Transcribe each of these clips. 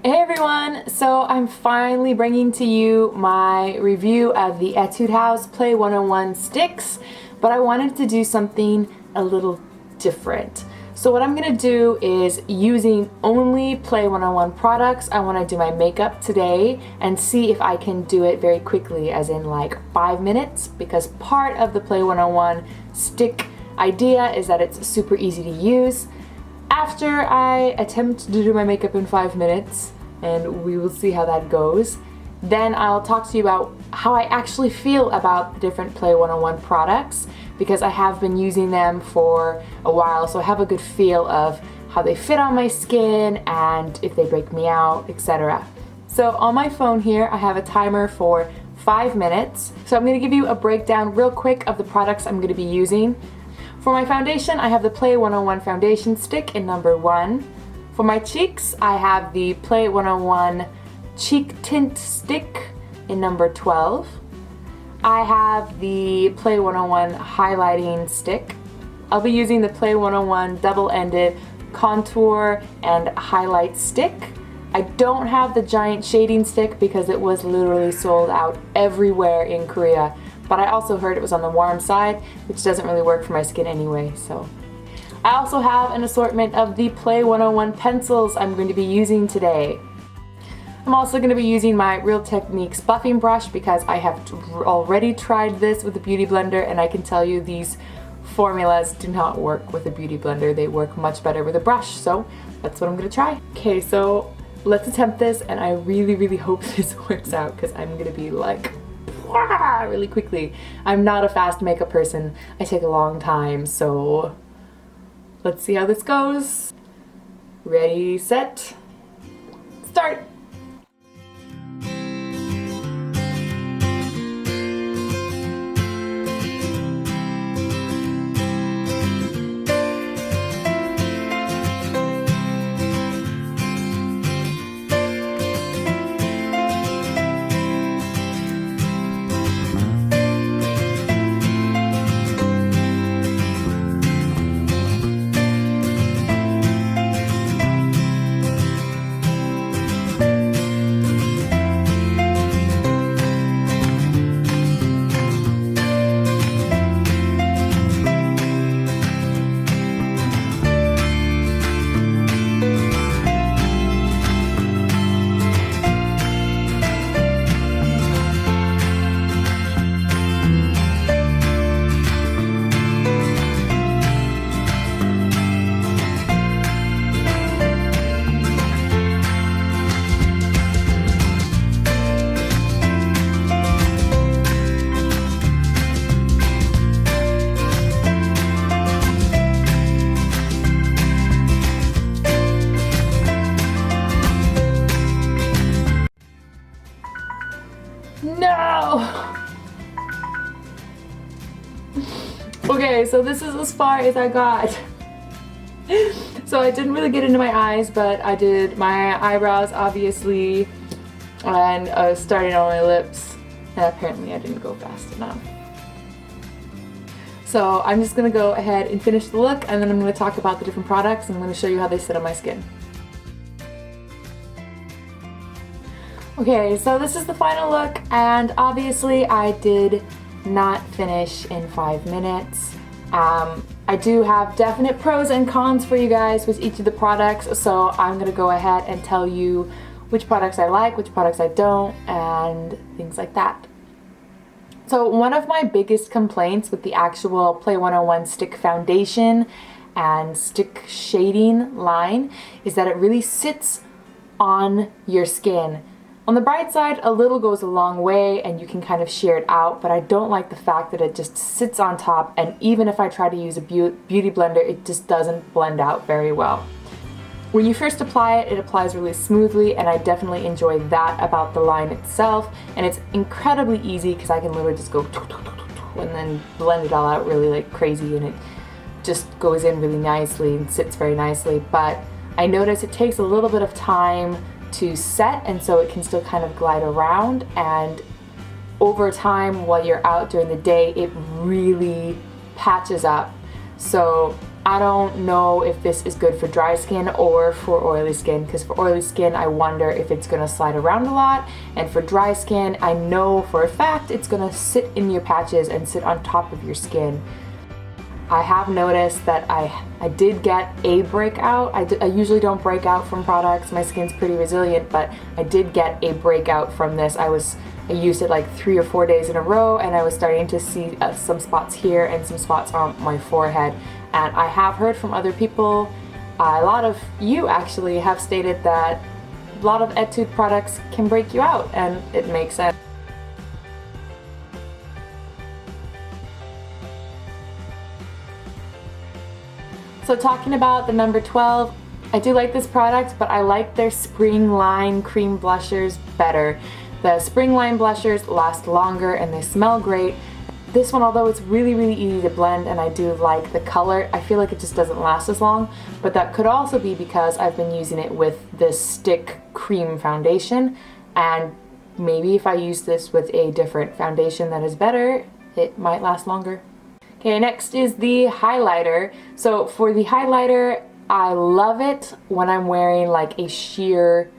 Hey everyone! So I'm finally bringing to you my review of the Etude House Play 101 sticks, but I wanted to do something a little different. So what I'm going to do is, using only Play 101 products, I want to do my makeup today and see if I can do it very quickly, as in like 5 minutes, because part of the Play 101 stick idea is that it's super easy to use. After I attempt to do my makeup in 5 minutes, and we will see how that goes, then I'll talk to you about how I actually feel about the different Play 101 products, because I have been using them for a while, so I have a good feel of how they fit on my skin and if they break me out, etc. So on my phone here, I have a timer for 5 minutes. So I'm going to give you a breakdown real quick of the products I'm going to be using. For my foundation, I have the Play 101 foundation stick in number 1. For my cheeks, I have the Play 101 cheek tint stick in number 12. I have the Play 101 highlighting stick. I'll be using the Play 101 double-ended contour and highlight stick. I don't have the giant shading stick because it was literally sold out everywhere in Korea. But I also heard it was on the warm side, which doesn't really work for my skin anyway, so. I also have an assortment of the Play 101 pencils I'm going to be using today. I'm also going to be using my Real Techniques buffing brush because I have already tried this with a beauty blender, and I can tell you these formulas do not work with a beauty blender. They work much better with a brush, so that's what I'm going to try. Okay, so let's attempt this, and I really hope this works out because I'm going to be like really quickly. I'm not a fast makeup person. I take a long time, so let's see how this goes. Ready, set, start! No! Okay, so this is as far as I got. So I didn't really get into my eyes, but I did my eyebrows, obviously, and starting on my lips, and apparently I didn't go fast enough. So I'm just going to go ahead and finish the look, and then I'm going to talk about the different products, and I'm going to show you how they sit on my skin. Okay, so this is the final look, and obviously I did not finish in 5 minutes. I do have definite pros and cons for you guys with each of the products, so I'm going to go ahead and tell you which products I like, which products I don't, and things like that. So one of my biggest complaints with the actual Play 101 stick foundation and stick shading line is that it really sits on your skin. On the bright side, a little goes a long way and you can kind of shear it out, but I don't like the fact that it just sits on top, and even if I try to use a beauty blender, it just doesn't blend out very well. When you first apply it, it applies really smoothly, and I definitely enjoy that about the line itself, and it's incredibly easy because I can literally just go and then blend it all out really like crazy, and it just goes in really nicely and sits very nicely. But I notice it takes a little bit of time to set, and so it can still kind of glide around, and over time while you're out during the day it really patches up. So I don't know if this is good for dry skin or for oily skin, because for oily skin I wonder if it's going to slide around a lot, and for dry skin I know for a fact it's going to sit in your patches and sit on top of your skin. I have noticed that I did get a breakout. I usually don't break out from products. My skin's pretty resilient, but I did get a breakout from this. I used it like 3 or 4 days in a row, and I was starting to see some spots here and some spots on my forehead. And I have heard from other people, a lot of you actually have stated that a lot of Etude products can break you out, and it makes sense. So talking about the number 12, I do like this product, but I like their Spring Line cream blushers better. The Spring Line blushers last longer and they smell great. This one, although it's really, really easy to blend and I do like the color, I feel like it just doesn't last as long, but that could also be because I've been using it with this stick cream foundation, and maybe if I use this with a different foundation that is better, it might last longer. Okay, next is the highlighter. So for the highlighter, I love it when I'm wearing like a sheer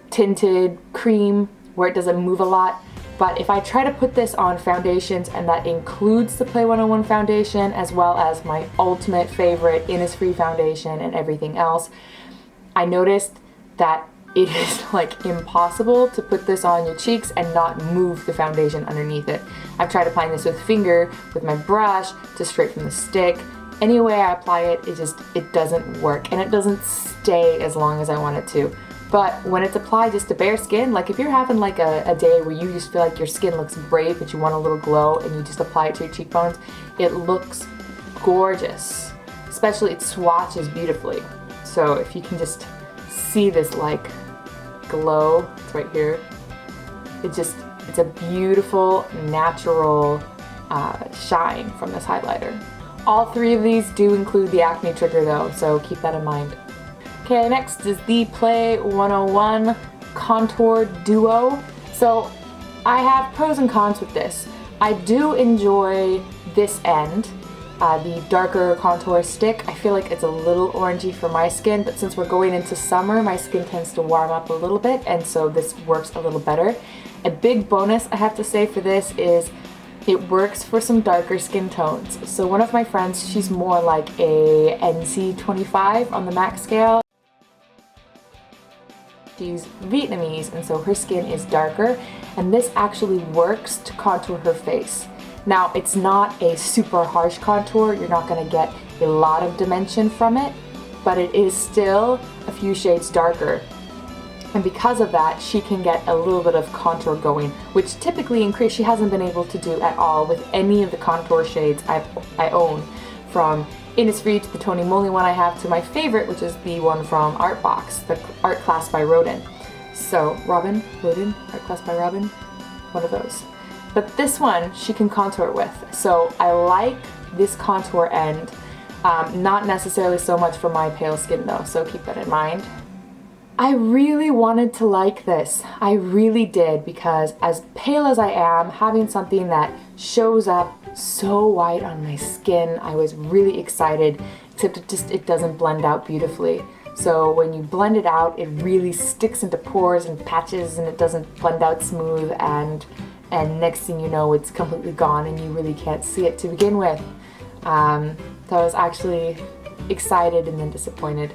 tinted cream where it doesn't move a lot. But if I try to put this on foundations, and that includes the Play 101 foundation as well as my ultimate favorite Innisfree foundation and everything else, I noticed that it is like impossible to put this on your cheeks and not move the foundation underneath it. I've tried applying this with finger, with my brush, just straight from the stick. Any way I apply it, it doesn't work, and it doesn't stay as long as I want it to. But when it's applied just to bare skin, like if you're having like a day where you just feel like your skin looks great but you want a little glow and you just apply it to your cheekbones, it looks gorgeous. Especially it swatches beautifully. So if you can just see this like glow, it's right here. It's a beautiful natural shine from this highlighter. All 3 of these do include the acne trigger though, so keep that in mind. Okay, next is the Play 101 Contour Duo. So I have pros and cons with this. I do enjoy this end, the darker contour stick. I feel like it's a little orangey for my skin, but since we're going into summer, my skin tends to warm up a little bit, and so this works a little better. A big bonus I have to say for this is it works for some darker skin tones. So one of my friends, she's more like a NC25 on the MAC scale. She's Vietnamese, and so her skin is darker, and this actually works to contour her face. Now, it's not a super harsh contour, you're not going to get a lot of dimension from it, but it is still a few shades darker. And because of that, she can get a little bit of contour going, which typically she hasn't been able to do at all with any of the contour shades I own, from Innisfree to the Tony Moly one I have to my favorite, which is the one from Artbox, the Art Class by Rodin. So, Robin, Art Class by Robin, one of those. But this one she can contour with, so I like this contour end, not necessarily so much for my pale skin though, so keep that in mind. I really wanted to like this. I really did, because as pale as I am, having something that shows up so white on my skin, I was really excited, except it doesn't blend out beautifully. So when you blend it out, it really sticks into pores and patches, and it doesn't blend out smooth, and next thing you know, it's completely gone and you really can't see it to begin with. So I was actually excited and then disappointed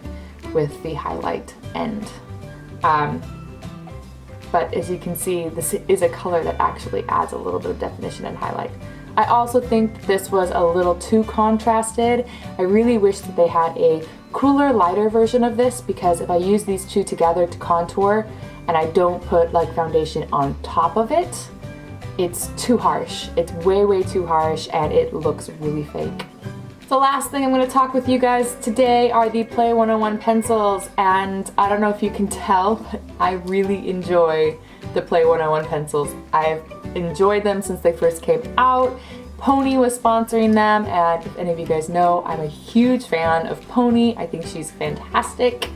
with the highlight end. But as you can see, this is a color that actually adds a little bit of definition and highlight. I also think this was a little too contrasted. I really wish that they had a cooler, lighter version of this, because if I use these two together to contour and I don't put like foundation on top of it, it's too harsh. It's way, way too harsh, and it looks really fake. The last thing I'm going to talk with you guys today are the Play 101 pencils, and I don't know if you can tell, but I really enjoy the Play 101 pencils. I've enjoyed them since they first came out. Pony was sponsoring them, and if any of you guys know, I'm a huge fan of Pony. I think she's fantastic,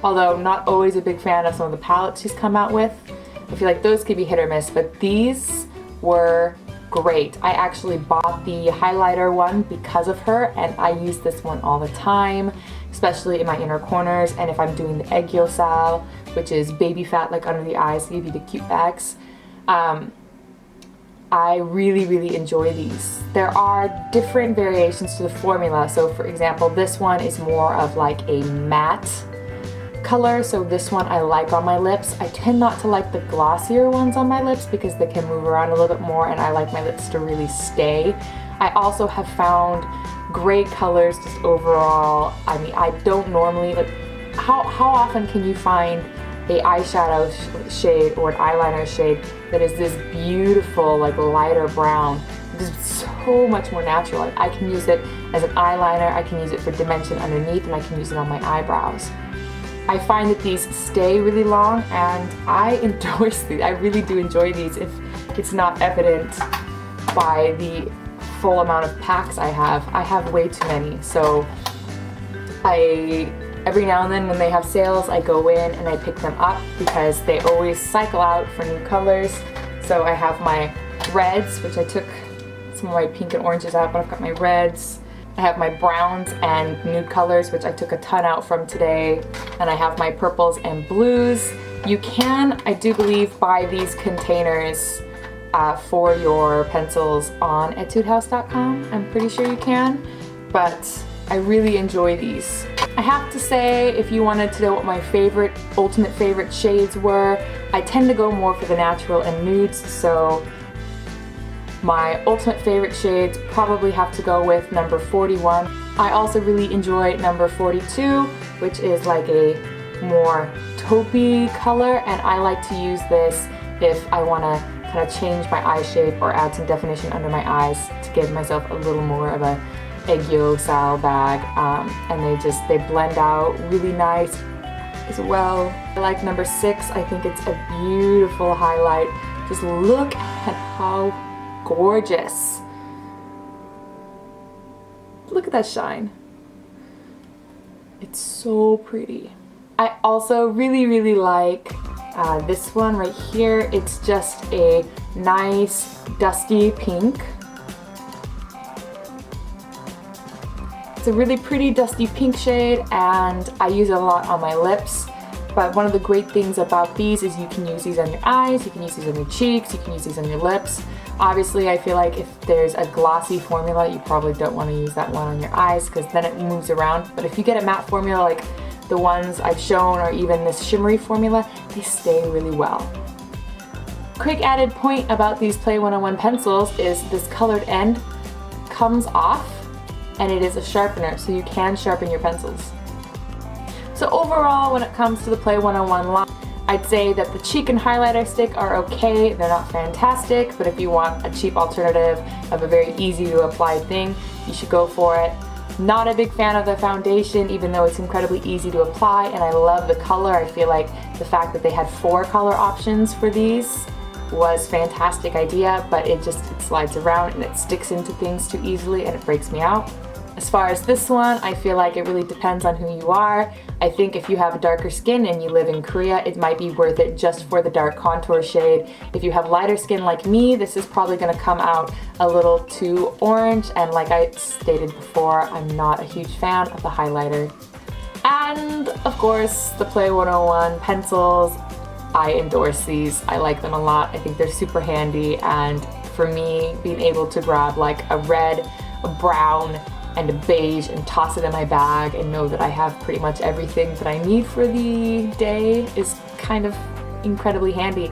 although not always a big fan of some of the palettes she's come out with. I feel like those could be hit or miss, but these were great. I actually bought the highlighter one because of her, and I use this one all the time, especially in my inner corners, and if I'm doing the egg yolk style, which is baby fat like under the eyes to give you the cute bags. I really enjoy these. There are different variations to the formula. So for example, this one is more of like a matte color, so this one I like on my lips. I tend not to like the glossier ones on my lips because they can move around a little bit more, and I like my lips to really stay. I also have found great colors just overall. I mean, I don't normally, like, how often can you find a eyeshadow shade or an eyeliner shade that is this beautiful, like, lighter brown? It is so much more natural. Like, I can use it as an eyeliner, I can use it for dimension underneath, and I can use it on my eyebrows. I find that these stay really long, and I endorse these. I really do enjoy these if it's not evident by the full amount of packs I have. I have way too many, so every now and then when they have sales, I go in and I pick them up because they always cycle out for new colors. So I have my reds, which I took some of my pink and oranges out, but I've got my reds. I have my browns and nude colors, which I took a ton out from today, and I have my purples and blues. You can, I do believe, buy these containers for your pencils on etudehouse.com. I'm pretty sure you can, but I really enjoy these. I have to say, if you wanted to know what my ultimate favorite shades were, I tend to go more for the natural and nudes, so my ultimate favorite shades probably have to go with number 41. I also really enjoy number 42, which is like a more taupey color, and I like to use this if I want to kind of change my eye shape or add some definition under my eyes to give myself a little more of a egg yolk style bag, and they blend out really nice as well. I like number 6. I think it's a beautiful highlight. Just look at how gorgeous. Look at that shine. It's so pretty. I also really like this one right here. It's just a nice dusty pink. It's a really pretty dusty pink shade, and I use it a lot on my lips. But one of the great things about these is you can use these on your eyes, you can use these on your cheeks, you can use these on your lips. Obviously, I feel like if there's a glossy formula, you probably don't want to use that one on your eyes because then it moves around. But if you get a matte formula like the ones I've shown, or even this shimmery formula, they stay really well. Quick added point about these Play 101 pencils is this colored end comes off, and it is a sharpener, so you can sharpen your pencils. So overall, when it comes to the Play 101 line, I'd say that the cheek and highlighter stick are okay. They're not fantastic, but if you want a cheap alternative of a very easy to apply thing, you should go for it. Not a big fan of the foundation, even though it's incredibly easy to apply, and I love the color. I feel like the fact that they had 4 color options for these was a fantastic idea, but it slides around and it sticks into things too easily and it breaks me out. As far as this one, I feel like it really depends on who you are. I think if you have a darker skin and you live in Korea, it might be worth it just for the dark contour shade. If you have lighter skin like me, this is probably going to come out a little too orange, and like I stated before, I'm not a huge fan of the highlighter. And of course, the Play 101 pencils, I endorse these. I like them a lot. I think they're super handy, and for me, being able to grab like a red, a brown, and a beige and toss it in my bag and know that I have pretty much everything that I need for the day is kind of incredibly handy.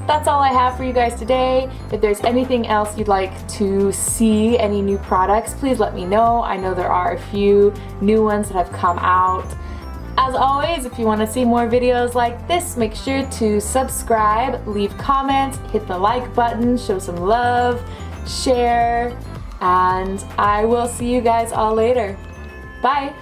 That's all I have for you guys today. If there's anything else you'd like to see, any new products, please let me know. I know there are a few new ones that have come out. As always, if you want to see more videos like this, make sure to subscribe, leave comments, hit the like button, show some love, share, and I will see you guys all later. Bye!